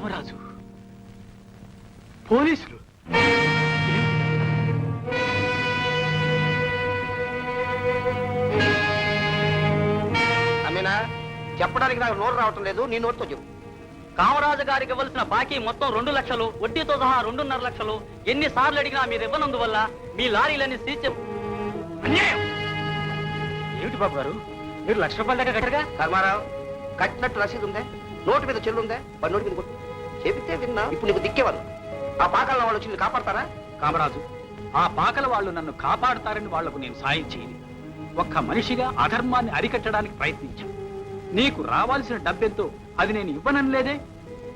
కామరాజు, పోలీసులు. అమ్మేనా, చెప్పడానికి నాకు నోరు రావటం లేదు, నీ నోటితో చెప్పు. కామరాజు గారికి ఇవ్వాల్సిన బాకీ మొత్తం 2 లక్షలు, వడ్డీతో సహా 2.5 లక్షలు. ఎన్నిసార్లు అడిగినా మీరు ఇవ్వనందువల్ల మీ లారీలన్నీ సీజ్. అన్యాయం! ఏమిటి బాబు గారు, మీరు ₹1,00,000 దాకా కట్టగా? ధర్మారావు, కట్టినట్టు రసీదు ఉందే, నోటు మీద చెల్లుందే, వాడి నోటి మీద కొట్టు. చెబితే విన్నా, ఇప్పుడు నీకు దిక్కేవాళ్ళు. ఆ పాకాల వాళ్ళు వచ్చి కాపాడతారా? కామరాజు, ఆ పాకల వాళ్ళు నన్ను కాపాడతారని వాళ్లకు నేను సాయం చేయను. ఒక్క మనిషిగా అధర్మాన్ని అరికట్టడానికి ప్రయత్నించాను. నీకు రావాల్సిన డబ్బెంతో అది నేను ఇవ్వనలేదే.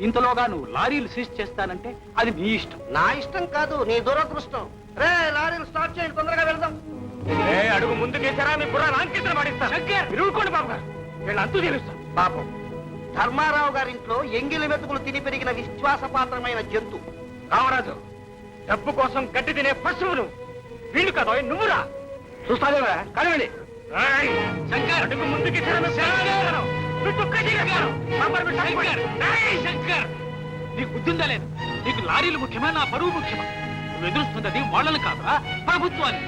ఇంతలోగా నువ్వు లారీలు సీజ్ చేస్తానంటే అది నీ ఇష్టం. నా ఇష్టం కాదు, నీ దురదృష్టం. రే, లారీలు స్టార్ట్ చేయండి, తొందరగా వెళ్దాం. అడుగు ముందుకేసారా మీ బుర్ర రాంకిద్దరు పడిస్తాను. ఊరుకోండి బాబు గారు, వీళ్ళు అంతు తెలుస్తాం. పాపం, ధర్మారావు గారింట్లో ఎంగిలి మెతుకులు తిని పెరిగిన విశ్వాసపాత్రమైన జంతు. కామరాజు, డబ్బు కోసం గడ్డి తినే పశువులు వీళ్ళు కదా, నువ్వురా. చూస్తాదేవా కనివెళ్ళి. శంకర్, అడుగు ముందుకి నీకు బుద్ధిందా లేదు? నీకు లారీలు ముఖ్యమా, నా పరువు ముఖ్యమా? నువ్వు ఎదురుస్తున్నది వాళ్ళని కాదురా, ప్రభుత్వాన్ని.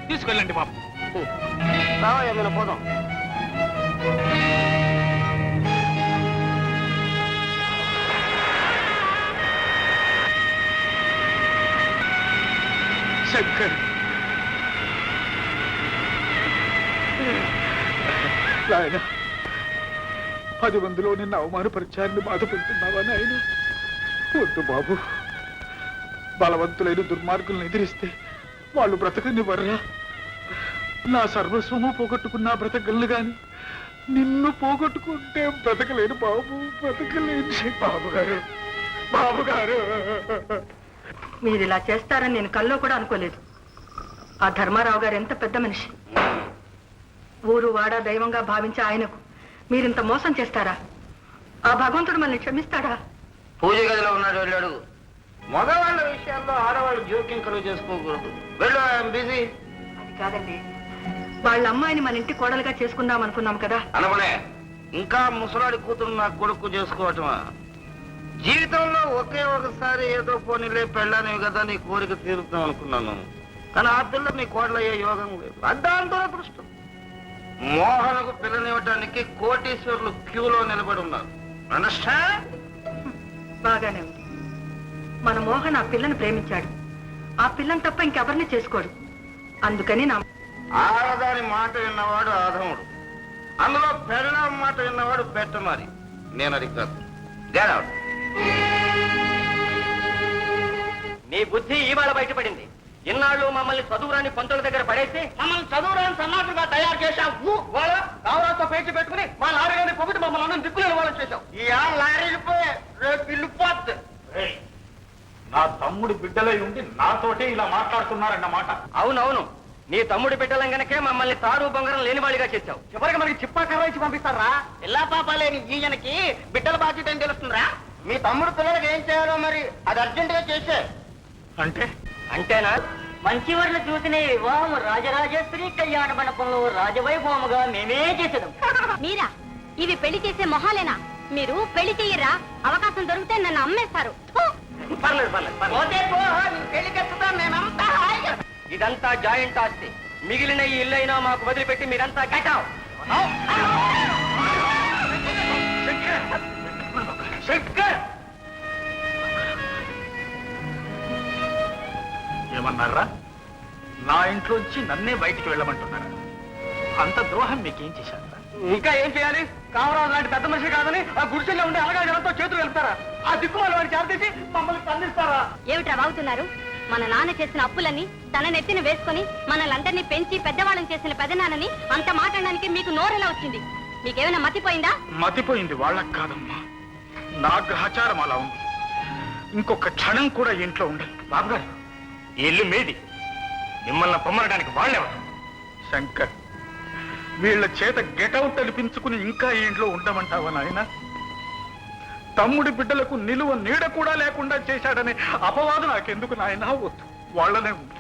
తీసుకెళ్ళండి బాబు. రావా, పోదాం. శంకర్, నాయన, 10 మందిలో నిన్ను అవమానపరిచారని బాధపడుతున్నావా నాయన? వద్దు బాబు, బలవంతులైన దుర్మార్గులను ఎదిరిస్తే వాళ్ళు బ్రతకనివ్వర్రా. నా సర్వస్వము పోగొట్టుకున్నా బ్రతకగలను గాని నిన్ను పోగొట్టుకుంటే బ్రతకలేను బాబు, బ్రతకలేను. బాబుగారు, బాబుగారు, మీరు ఇలా చేస్తారని నేను కల్లో కూడా అనుకోలేదు. ఆ ధర్మారావు గారు ఎంత పెద్ద మనిషి. ఊరు వాడా దైవంగా భావించే ఆయనకు మీరింత మోసం చేస్తారా? ఆ భగవంతుడు మనల్ని క్షమిస్తాడా? పూజ గదిలో ఉన్నాడు, వెళ్ళాడు. మగవాళ్ళ విషయాల్లో ఆడవాళ్ళు జోక్యం కలుగు చేసుకోకూడదు. వెళ్ళు, ఐఎమ్ బిజీ. అది కాదండి, వాళ్ళ అమ్మాయిని మన ఇంటి కోడలుగా చేసుకుందాం అనుకున్నాం కదా. అనమనే, ఇంకా ముసలాడి కూతురు నా కొడుకు చేసుకోవటమా? జీవితంలో ఒకే ఒకసారి ఏదో పోనీలే పెళ్ళానివి కదా నీ కోరిక తీరుతాం అనుకున్నాను. కానీ ఆ పిల్ల నీ కోడలయ్యే యోగం లేదు. అడ్డాంతో అదృష్టం. మోహనకు పిల్లనివ్వటానికి కోటీశ్వరులు క్యూలో నిలబడి ఉన్నారు. బాగానే ఉంది. మన మోహన్ ఆ పిల్లని ప్రేమించాడు. ఆ పిల్లని తప్ప ఇంకెవరిని చేసుకోడు. అందుకని నా ఆడదాని మాట విన్నవాడు ఆధముడు, అందులో పెళ్ళాం మాట విన్నవాడు పెట్టమారి. నేను అది కాదు. Get out. మీ బుద్ధి ఇవాళ బయటపడింది. ఇన్నాళ్ళు మమ్మల్ని చదువురాని పంతుల దగ్గర పడేసి మమ్మల్ని చదువురాని సన్నాసులుగా తయారు చేశావు. కావరాతో పేచి పెట్టుకుని మా లారీలోని పొగిటి మమ్మల్ని అందరం దిక్కులేని వాళ్ళని చేశావు. ఈ లారీలు పోయి రేపు ఇల్లుపోద్ది. నా తమ్ముడి బిడ్డలై ఉండి నాతోటే ఇలా మాట్లాడుతున్నారన్నమాట. అవునవును, నీ తమ్ముడి బిడ్డలం గనకే మమ్మల్ని తారు బంగారం లేని వాడిగా చేశావు. చివరికి మనకి చిప్పాకర్ర ఇచ్చి పంపిస్తారా? పిల్లా పాప లేని ఈయనకి బిడ్డల బాధ్యత ఏం తెలుస్తుందిరా? మీ తమ్ముడు పిల్లలకి ఏం చేయాలో మరి అది అర్జెంట్ గా చేసే. అంటే అంటేనా? మంచి వారిని చూసిన వివాహం రాజరాజేశ్వరి కళ్యాణ మండపంలో రాజవైభవముగా మేమే చేసేదాం. మీరా ఇవి పెళ్లి చేసే మొహాలేనా? మీరు పెళ్లి చెయ్యరా? అవకాశం దొరికితే నన్ను అమ్మేస్తారు. పర్లేదు ఇదంతా జాయింట్ ఆస్తి. మిగిలిన ఈ ఇల్లైనా మాకు వదిలిపెట్టి మీరంతా గెటావ్. ఏమన్నారా? నా ఇంట్లోంచి నన్నే బయటికి వెళ్ళమంటున్నారా? అంత ద్రోహం మీకేం చేశారా? ఇంకా ఏం చేయాలి? కామరాజు లాంటి పెద్ద మనిషి కాదని ఆ గుడిసెల్లో ఉండే అలాగా జనంతో చేతులు వెళ్తారా? ఆ దిక్కుమాల వాడిని చేరదీసి మమ్మల్ని ఖండిస్తారా? ఏమిట్రా వాగుతున్నారు? మన నాన్న చేసిన అప్పులని తన నెత్తిన వేసుకుని మనల్ని అందరినీ పెంచి పెద్దవాళ్ళని చేసిన పెదనాన్నని అంత మాట్లాడడానికి మీకు నోరెలా వచ్చింది? మీకేమైనా మతిపోయిందా? మతిపోయింది వాళ్ళకి కాదమ్మా, నా గ్రహచారం అలా ఉంది. ఇంకొక క్షణం కూడా ఇంట్లో ఉండదు. బాబుగారు, ఇల్లు మీది, మిమ్మల్ని పొమ్మనడానికి వాళ్ళెవరు? శంకర్, వీళ్ళ చేత గెటౌట్ అనిపించుకుని ఇంకా ఇంట్లో ఉండమంటావా నాయన? తమ్ముడి బిడ్డలకు నిలువ నీడ కూడా లేకుండా చేశాడనే అపవాదు నాకెందుకు నాయన? వద్దు, వాళ్ళనే ఉంది.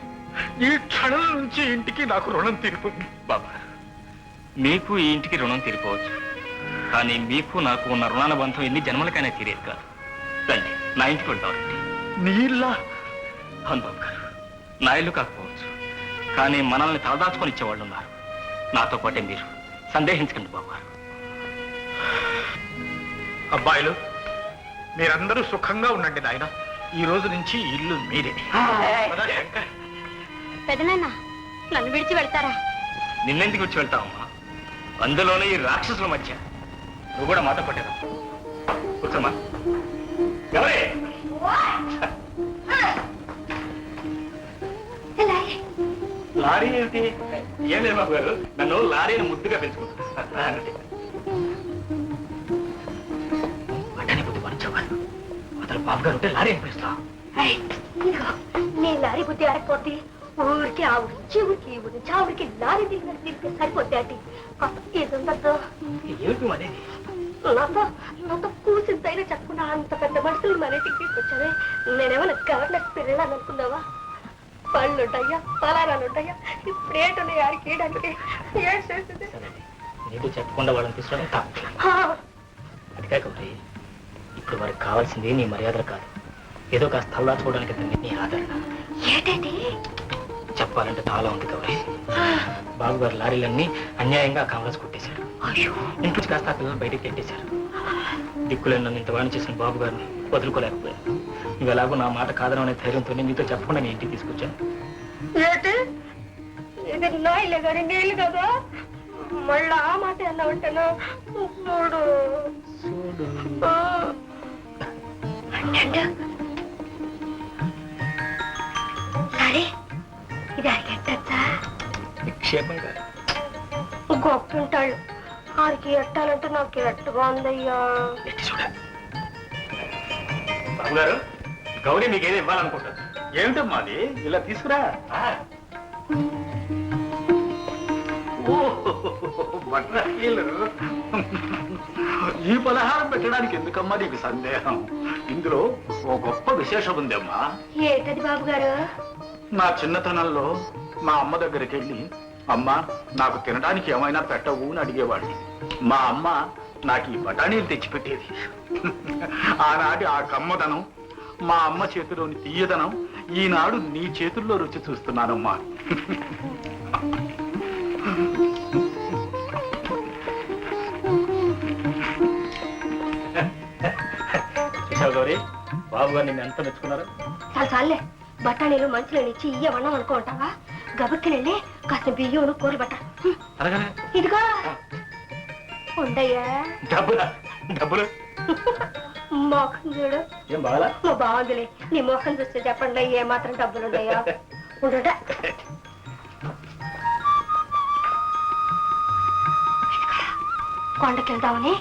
ఈ క్షణం నుంచి ఇంటికి నాకు రుణం తీరిపోయింది. బాబా, మీకు ఈ ఇంటికి రుణం తీరిపోవచ్చు, కానీ మీకు నాకు ఉన్న రుణానుబంధం ఎన్ని జన్మలకైనా తీరేది కాదు. రండి, నా ఇంటికి వెళ్తాం రండి. నీళ్ళ అవును బాబు గారు, నా ఇల్లు కాకపోవచ్చు, కానీ మనల్ని తలదాచుకొని ఇచ్చేవాళ్ళు ఉన్నారు. నాతో పాటే మీరు. సందేహించకండి బాబు గారు. అబ్బాయిలు, మీరందరూ సుఖంగా ఉండండి నాయన. ఈ రోజు నుంచి ఈ ఇల్లు మీరే. పెదనాన్న నన్ను విడిచి వెళ్తారా? నిన్నెందుకు వచ్చి వెళ్తావమ్మా? అందులోనే ఈ రాక్షసుల మధ్య నువ్వు కూడా మాతో పట్టేదా? కూర్చోమ్మా. ఎవరే? లారీ ఏమిటి? ఏం లేదు బాబు గారు, నన్ను లారీని ముద్దుగా పెంచుకుంటాను. అటని బుద్ధి పనిచేవారు. అతను బాబు గారు ఉంటే లారీ అనిపిస్తా. నీ లారీ బుద్ధి ఆడకపోతే ఊరికి ఆ ఊరికి ఊరికి ఊరి చావుడికి లారీ తిరిగి సరిపోతే అట్టి ఇది ఉండద్దు. ఏమిటి అనేది? నాతో కూసింతైనా చెప్పకుండా అంత పెద్ద మనుషులు మన ఇంటికి తీసుకొచ్చావే. నేనేమైనా గవర్నర్ పిల్లలని అనుకున్నావా? పళ్ళు ఉంటాయా, పలారాలు ఉంటాయా? ఇప్పుడు ఏంటున్నాయి ఆడికి వేయడానికి? ఏం చేస్తుంది? నీకు చెప్పకుండా వాళ్ళని తీసుకోవడం తప్పు. అది కాక ఇప్పుడు వారికి కావాల్సింది నీ మర్యాదలు కాదు, ఏదో కాస్త తల్లాచుకోవడానికి నీ ఆదరణ. ఏంటండి చెప్పాలంటే చాలా ఉంది గౌరీ. బాబు గారు లారీలన్నీ అన్యాయంగా కాంగ్రెస్ కొట్టేశారు. ఇంట్లో కాస్త పిల్లలు బయటికి పెట్టేశారు. దిక్కులేని నన్ను ఇంత వాణి చేసిన బాబు గారిని వదులుకోలేకపోయాను. నువ్వు ఎలాగో నా మాట కాదననే ధైర్యంతో నీతో చెప్పకుండా నేను ఇంటికి తీసుకొచ్చాను. ఏంటి ఇది నాయిలే గారి నీళ్ళు కదా? మళ్ళా ఆ మాట అన్నా ఉంటాను. చూడు సరే ఇది అరికెట్టచ్చా? నిక్షేపంగా గొప్ప ఉంటాడు. ఆడికి ఎట్టాలంటే నాకు ఎట్టుగా ఉందయ్యా. చూడ బాబు గారు, గౌరీ మీకేదో ఇవ్వాలనుకుంటాను. ఏమిటమ్మా అది? ఇలా తీసుకురా. ఈ పలహారం పెట్టడానికి ఎందుకమ్మా నీకు సందేహం? ఇందులో ఓ గొప్ప విశేషం ఉందమ్మా. ఏంటది బాబు గారు? నా చిన్నతనంలో మా అమ్మ దగ్గరికి వెళ్ళి, అమ్మ నాకు తినడానికి ఏమైనా పెట్టవు అని అడిగేవాడిని. మా అమ్మ నాకు ఈ బఠానీలు తెచ్చిపెట్టేది. ఆనాటి ఆ కమ్మదనం, మా అమ్మ చేతిలోని తీయదనం ఈనాడు నీ చేతుల్లో రుచి చూస్తున్నానమ్మా. చూసావు గౌరీ, బాబు గారు నిన్ను ఎంత మెచ్చుకున్నారు. చాలే బఠానీలు మంచిలో ఇచ్చి ఇయ్యమన్నాం అనుకుంటావా? గబక్కి వెళ్ళి కాస్త బియ్యం కూర బట్ట. ఇదిగో ఉండయ్యా. డబ్బులా? డబ్బులు మోఖం చూడు. ఏం బాగా బాగుందిలే. నీ మోఖం చూస్తే చెప్పండి ఏ మాత్రం డబ్బులు ఉన్నాయా? ఉండట కొండకెళ్దామని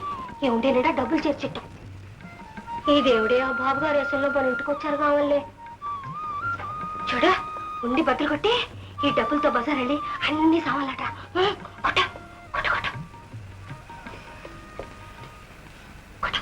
ఈ ఉండే నిండా డబ్బులు చేర్చిట్టు. ఈ దేవుడే ఆ బాబు గారు వేసంలో మన ఇంటికి వచ్చారు కావాలే. చూడు ఉండి బద్దలు కొట్టి ఈ డబ్బులతో బజార్ వెళ్ళి అన్ని సావాలట. కొట్ట కొట్ట కొట్ట కొట్ట.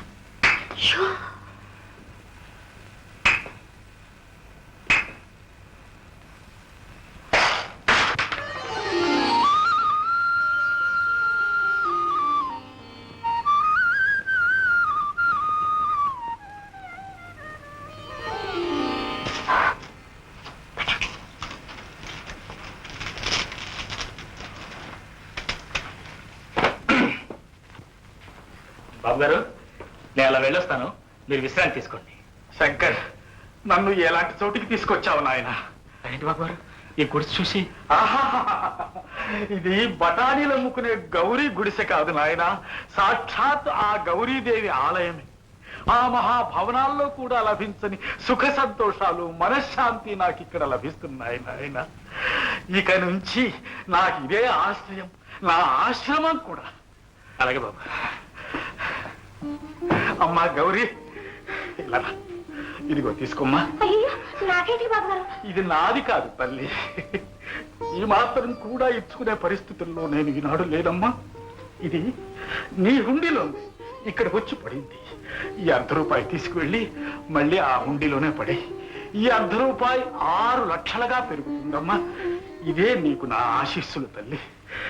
బాబు గారు, నేను అలా వెళ్ళొస్తాను, మీరు విశ్రాంతి తీసుకోండి. శంకర్, నన్ను ఎలాంటి చోటికి తీసుకొచ్చావు నాయన? ఏంటి బాబు గారు, ఈ గుడిసి చూసి? ఇది బఠానీలు అమ్ముకునే గౌరీ గుడిసె కాదు నాయన, సాక్షాత్ ఆ గౌరీదేవి ఆలయమే. ఆ మహాభవనాల్లో కూడా లభించని సుఖ సంతోషాలు, మనశ్శాంతి నాకు ఇక్కడ లభిస్తున్నాయి నాయన. ఇక నుంచి నాకు ఇదే ఆశ్రయం, నా ఆశ్రమం కూడా. అలాగే బాబు. అమ్మా గౌరీ, ఇలా రా. ఇదిగో తీసుకోమ్మా. అయ్యో నాకేంటి బాబు గారు? ఇది నాది కాదు తల్లి, ఈ మాత్రం కూడా ఇచ్చుకునే పరిస్థితుల్లో నేను ఈనాడు లేదమ్మా. ఇది నీ హుండీలో ఉంది, ఇక్కడికి వచ్చి పడింది. ఈ ₹1 తీసుకువెళ్ళి మళ్ళీ ఆ హుండీలోనే పడే. ఈ ₹1 6 లక్షలుగా పెరుగుతుందమ్మా. ఇదే నీకు నా ఆశీస్సులు తల్లి.